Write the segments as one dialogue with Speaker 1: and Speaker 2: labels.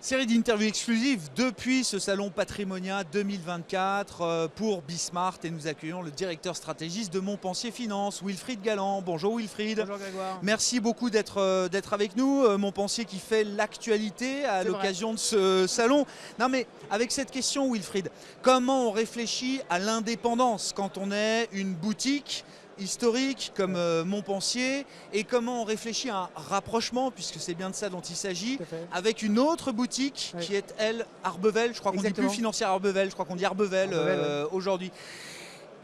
Speaker 1: Série d'interviews exclusives depuis ce salon Patrimonia 2024 pour Bismart et nous accueillons le directeur stratégiste de Montpensier Finance, Wilfried Galland. Bonjour Wilfried.
Speaker 2: Bonjour Grégoire.
Speaker 1: Merci beaucoup d'être avec nous. Montpensier qui fait l'actualité à l'occasion de ce salon. Non mais avec cette question Wilfried, comment on réfléchit à l'indépendance quand on est une boutique historique comme Montpensier et comment on réfléchit à un rapprochement, puisque c'est bien de ça dont il s'agit, avec une autre boutique qui est elle Arbevel, je crois qu'on dit plus financière Arbevel, je crois qu'on dit Arbevel aujourd'hui.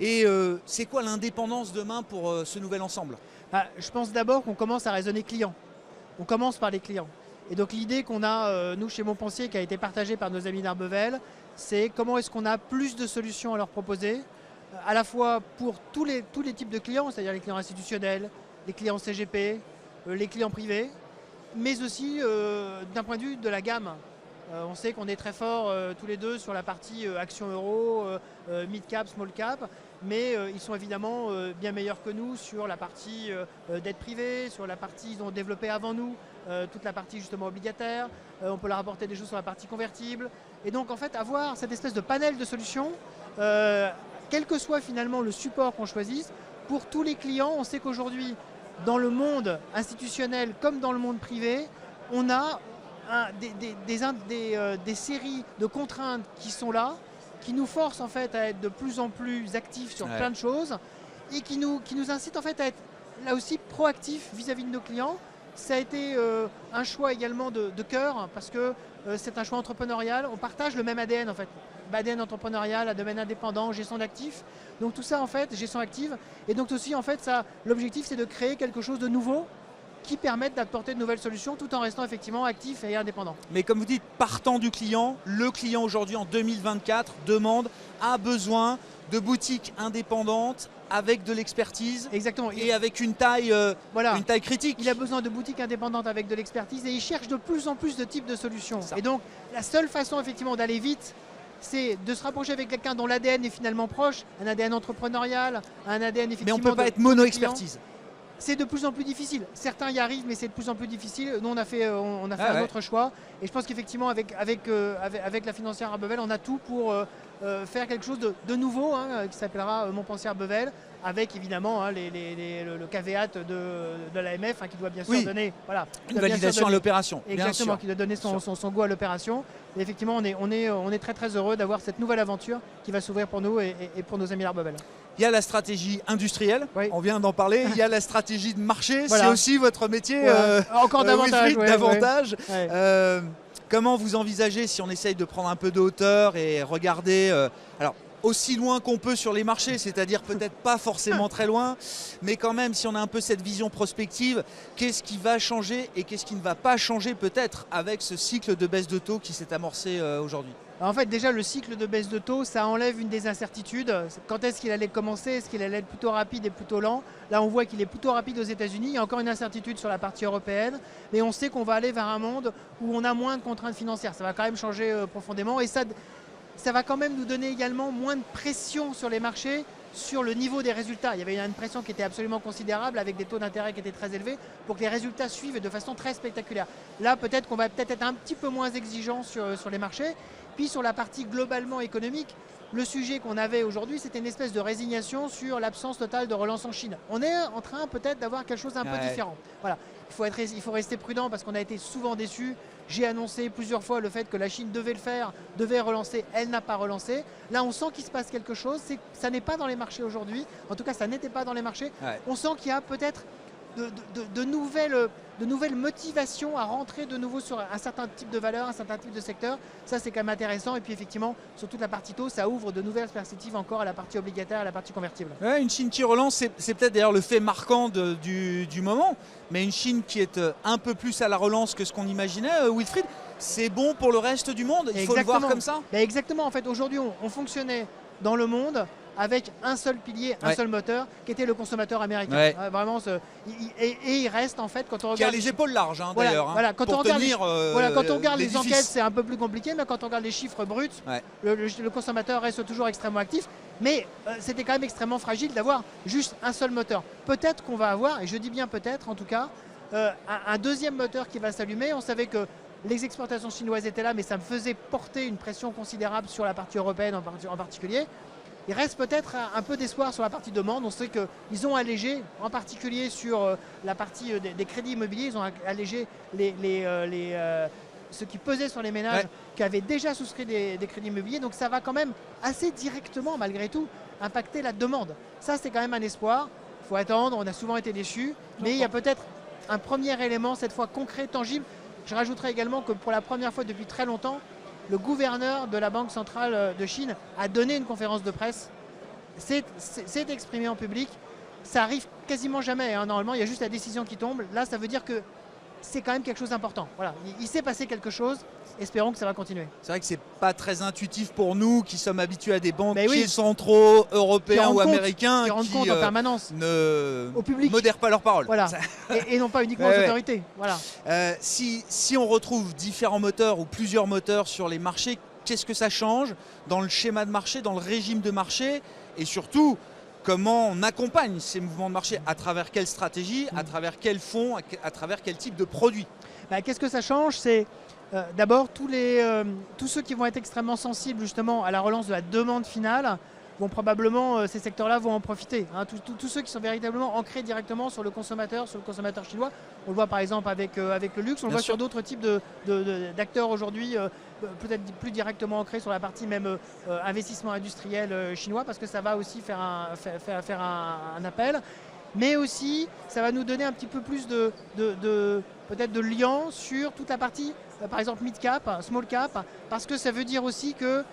Speaker 1: Et c'est quoi l'indépendance demain pour ce nouvel ensemble?
Speaker 2: Je pense d'abord qu'on commence à raisonner client. On commence par les clients. Et donc l'idée qu'on a, nous chez Montpensier, qui a été partagée par nos amis d'Arbevel, c'est comment est-ce qu'on a plus de solutions à leur proposer, à la fois pour tous les types de clients, c'est-à-dire les clients institutionnels, les clients CGP, les clients privés, mais aussi d'un point de vue de la gamme. On sait qu'on est très fort tous les deux sur la partie action euro, mid cap, small cap, mais ils sont évidemment bien meilleurs que nous sur la partie dette privée, sur la partie ils ont développé avant nous toute la partie justement obligataire. On peut leur apporter des choses sur la partie convertible. Et donc en fait avoir cette espèce de panel de solutions, quel que soit finalement le support qu'on choisisse, pour tous les clients, on sait qu'aujourd'hui, dans le monde institutionnel comme dans le monde privé, on a des séries de contraintes qui sont là, qui nous forcent en fait à être de plus en plus actifs sur plein de choses et qui nous incitent en fait à être là aussi proactifs vis-à-vis de nos clients. Ça a été un choix également de cœur parce que c'est un choix entrepreneurial. On partage le même ADN en fait. ADN entrepreneurial, à domaine indépendant, gestion d'actifs. Donc tout ça en fait, gestion active. Et donc aussi en fait, l'objectif c'est de créer quelque chose de nouveau qui permette d'apporter de nouvelles solutions tout en restant effectivement actif et indépendant.
Speaker 1: Mais comme vous dites, partant du client, le client aujourd'hui en 2024 a besoin de boutiques indépendantes avec de l'expertise.
Speaker 2: Exactement.
Speaker 1: Et avec une taille critique.
Speaker 2: Il a besoin de boutiques indépendantes avec de l'expertise et il cherche de plus en plus de types de solutions. Et donc la seule façon effectivement d'aller vite, c'est de se rapprocher avec quelqu'un dont l'ADN est finalement proche, un ADN entrepreneurial, un ADN effectivement.
Speaker 1: Mais on ne peut pas être mono-expertise.
Speaker 2: C'est de plus en plus difficile. Certains y arrivent, mais c'est de plus en plus difficile. Nous, on a fait un autre choix. Et je pense qu'effectivement, avec la financière Arbevel, on a tout pour faire quelque chose de nouveau qui s'appellera Montpensier Arbevel, avec évidemment le caveat de l'AMF qui doit bien sûr donner
Speaker 1: une validation à l'opération.
Speaker 2: Exactement, qui doit donner son go à l'opération. Et effectivement, on est très très heureux d'avoir cette nouvelle aventure qui va s'ouvrir pour nous et pour nos amis Arbevel.
Speaker 1: Il y a la stratégie industrielle, on vient d'en parler. Il y a la stratégie de marché, c'est aussi votre métier.
Speaker 2: Encore davantage.
Speaker 1: Comment vous envisagez, si on essaye de prendre un peu de hauteur et regarder aussi loin qu'on peut sur les marchés, c'est-à-dire peut-être pas forcément très loin, mais quand même si on a un peu cette vision prospective, qu'est-ce qui va changer et qu'est-ce qui ne va pas changer peut-être avec ce cycle de baisse de taux qui s'est amorcé aujourd'hui?
Speaker 2: En fait, déjà, le cycle de baisse de taux, ça enlève une des incertitudes. Quand est-ce qu'il allait commencer? Est-ce qu'il allait être plutôt rapide et plutôt lent? Là, on voit qu'il est plutôt rapide aux États-Unis. Il y a encore une incertitude sur la partie européenne. Mais on sait qu'on va aller vers un monde où on a moins de contraintes financières. Ça va quand même changer profondément. Et ça va quand même nous donner également moins de pression sur les marchés, sur le niveau des résultats. Il y avait une pression qui était absolument considérable avec des taux d'intérêt qui étaient très élevés pour que les résultats suivent de façon très spectaculaire. Là, peut-être qu'on va être un petit peu moins exigeant sur les marchés. Puis sur la partie globalement économique, le sujet qu'on avait aujourd'hui, c'était une espèce de résignation sur l'absence totale de relance en Chine. On est en train peut-être d'avoir quelque chose d'un peu différent. Voilà. Il faut rester prudent parce qu'on a été souvent déçus. J'ai annoncé plusieurs fois le fait que la Chine devait le faire, devait relancer, elle n'a pas relancé. Là, on sent qu'il se passe quelque chose. Ça n'est pas dans les marchés aujourd'hui. En tout cas, ça n'était pas dans les marchés. On sent qu'il y a peut-être de nouvelles motivations à rentrer de nouveau sur un certain type de valeur, un certain type de secteur. Ça, c'est quand même intéressant. Et puis effectivement, sur toute la partie taux, ça ouvre de nouvelles perspectives encore à la partie obligataire, à la partie convertible.
Speaker 1: Une Chine qui relance, c'est peut-être d'ailleurs le fait marquant du moment, mais une Chine qui est un peu plus à la relance que ce qu'on imaginait, Wilfried. C'est bon pour le reste du monde, il faut le voir comme ça.
Speaker 2: Exactement, en fait, aujourd'hui, on fonctionnait dans le monde avec un seul pilier, un seul moteur, qui était le consommateur américain. Vraiment, et il reste en fait quand on regarde.
Speaker 1: Qui a les épaules larges d'ailleurs.
Speaker 2: Quand on regarde les enquêtes, c'est un peu plus compliqué, mais quand on regarde les chiffres bruts, le consommateur reste toujours extrêmement actif. Mais c'était quand même extrêmement fragile d'avoir juste un seul moteur. Peut-être qu'on va avoir, et je dis bien peut-être en tout cas, un deuxième moteur qui va s'allumer. On savait que les exportations chinoises étaient là, mais ça me faisait porter une pression considérable sur la partie européenne en particulier. Il reste peut-être un peu d'espoir sur la partie demande. On sait qu'ils ont allégé, en particulier sur la partie des crédits immobiliers, ils ont allégé ce qui pesait sur les ménages qui avaient déjà souscrit des crédits immobiliers. Donc ça va quand même assez directement, malgré tout, impacter la demande. Ça, c'est quand même un espoir. Il faut attendre, on a souvent été déçus. Mais il y a peut-être un premier élément, cette fois concret, tangible. Je rajouterai également que pour la première fois depuis très longtemps, le gouverneur de la Banque centrale de Chine a donné une conférence de presse, s'est exprimé en public. Ça arrive quasiment jamais, hein. Normalement, il y a juste la décision qui tombe. Là, ça veut dire que c'est quand même quelque chose d'important. Voilà. Il s'est passé quelque chose, espérons que ça va continuer.
Speaker 1: C'est vrai que c'est pas très intuitif pour nous qui sommes habitués à des banquiers centraux européens ou américains
Speaker 2: qui rendent compte en permanence
Speaker 1: ne
Speaker 2: au public,
Speaker 1: modèrent pas leurs paroles.
Speaker 2: Voilà. et non pas uniquement aux autorités. Voilà.
Speaker 1: Si on retrouve différents moteurs ou plusieurs moteurs sur les marchés, qu'est-ce que ça change dans le schéma de marché, dans le régime de marché, et surtout comment on accompagne ces mouvements de marché, à travers quelle stratégie, à travers quel fonds, à travers quel type de produit?
Speaker 2: Qu'est-ce que ça change? C'est d'abord tous ceux qui vont être extrêmement sensibles justement à la relance de la demande finale vont probablement, ces secteurs-là vont en profiter. Hein. Tous ceux qui sont véritablement ancrés directement sur le consommateur chinois. On le voit par exemple avec le luxe, on le voit sur d'autres types d'acteurs aujourd'hui, peut-être plus directement ancrés sur la partie même investissement industriel chinois, parce que ça va aussi faire un appel. Mais aussi, ça va nous donner un petit peu plus peut-être de lien sur toute la partie, par exemple mid cap, small cap, parce que ça veut dire aussi que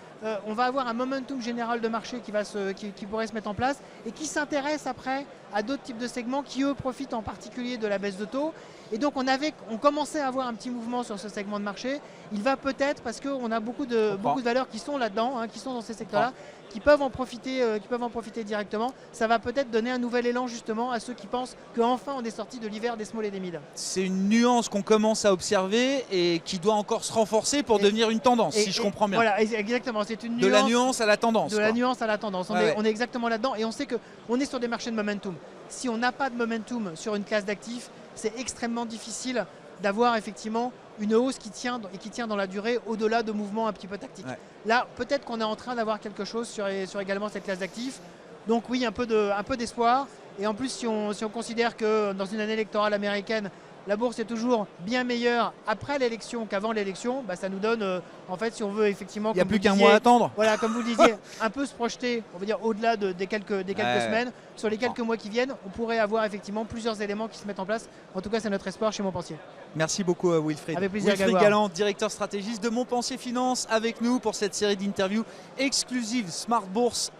Speaker 2: on va avoir un momentum général de marché qui pourrait se mettre en place et qui s'intéresse après à d'autres types de segments qui eux profitent en particulier de la baisse de taux. Et donc on commençait à avoir un petit mouvement sur ce segment de marché. Il va peut-être, parce qu'on a beaucoup de valeurs qui sont là-dedans, hein, qui sont dans ces secteurs-là, qui peuvent en profiter directement. Ça va peut-être donner un nouvel élan justement à ceux qui pensent qu'enfin on est sorti de l'hiver des small et des mid.
Speaker 1: C'est une nuance qu'on commence à observer et qui doit encore se renforcer pour devenir une tendance, si je comprends bien.
Speaker 2: Voilà, exactement. C'est une nuance.
Speaker 1: De la nuance à la tendance.
Speaker 2: De la nuance à la tendance. On est exactement là-dedans et on sait qu'on est sur des marchés de momentum. Si on n'a pas de momentum sur une classe d'actifs, c'est extrêmement difficile d'avoir effectivement une hausse qui tient dans la durée au-delà de mouvements un petit peu tactiques. Là, peut-être qu'on est en train d'avoir quelque chose sur également cette classe d'actifs. Donc oui, un peu d'espoir. Et en plus, si on considère que dans une année électorale américaine, la bourse est toujours bien meilleure après l'élection qu'avant l'élection, ça nous donne, en fait, si on veut effectivement...
Speaker 1: Il n'y a plus qu'un mois à attendre.
Speaker 2: Voilà, comme vous le disiez, un peu se projeter, on va dire, au-delà des quelques semaines. Sur les quelques mois qui viennent, on pourrait avoir effectivement plusieurs éléments qui se mettent en place. En tout cas, c'est notre espoir chez Montpensier.
Speaker 1: Merci beaucoup Wilfried.
Speaker 2: Avec plaisir.
Speaker 1: Wilfried Galland, directeur stratégiste de Montpensier Finance, avec nous pour cette série d'interviews exclusives Smart Bourse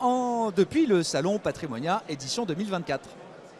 Speaker 1: depuis le salon Patrimonia édition 2024.